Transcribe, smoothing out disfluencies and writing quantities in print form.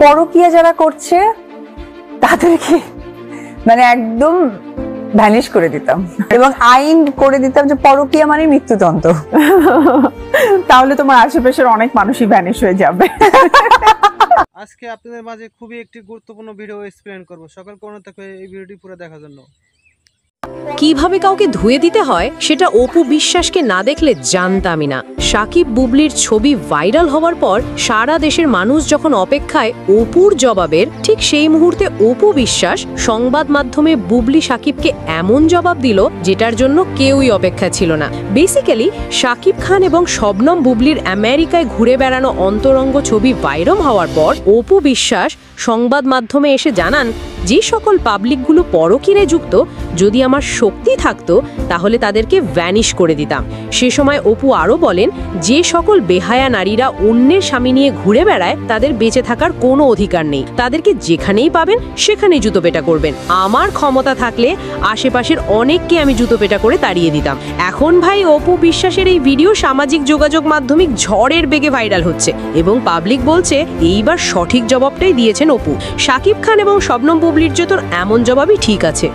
পরকীয়া যারা করছে তাদেরকে মানে একদম ভ্যানিশ করে দিতাম এবং আইন করে দিতাম যে পরকীয়া মানে মৃত্যুদণ্ড। তাহলে তোমার আশেপাশের অনেক মানুষই ভ্যানিশ হয়ে যাবে। আজকে আপনাদের মাঝে খুবই একটি গুরুত্বপূর্ণ ভিডিও এক্সপ্লেন করব। সকলকে অনুরোধ থাকবে এই ভিডিওটি পুরো দেখার জন্য। কিভাবে কাউকে ধুয়ে দিতে হয় সেটা অপু বিশ্বাসকে না দেখলে জানতামই না। সাকিব বুবলির ছবি ভাইরাল হওয়ার পর সারা দেশের মানুষ যখন অপেক্ষায় অপুর জবাবের, ঠিক সেই মুহূর্তে অপু বিশ্বাস সংবাদ মাধ্যমে বুবলি সাকিবকে এমন জবাব দিল যেটার জন্য কেউই অপেক্ষা ছিল না। বেসিক্যালি সাকিব খান এবং শবনম বুবলির আমেরিকায় ঘুরে বেড়ানো অন্তরঙ্গ ছবি ভাইরাল হওয়ার পর অপু বিশ্বাস সংবাদ মাধ্যমে এসে জানান, যে সকল পাবলিকগুলো পরকীয়ায় যুক্ত, যদি আমার শক্তি থাকতো তাহলে তাদেরকে ভ্যানিশ করে দিতাম। সে সময় অপু আরও বলেন, যে সকল বেহায়া নারীরা অন্যের স্বামী নিয়ে ঘুরে বেড়ায় তাদের বেঁচে থাকার কোনো অধিকার নেই, তাদেরকে যেখানেই পাবেন সেখানেই জুতোপেটা করবেন। আমার ক্ষমতা থাকলে আশেপাশের অনেককে আমি জুতোপেটা করে তাড়িয়ে দিতাম। এখন ভাই অপু বিশ্বাসের এই ভিডিও সামাজিক যোগাযোগ মাধ্যমিক ঝড়ের বেগে ভাইরাল হচ্ছে এবং পাবলিক বলছে এইবার সঠিক জবাবটাই দিয়েছেন অপু। সাকিব খান এবং শবনম বুবলির জন্য এমন জবাবই ঠিক আছে।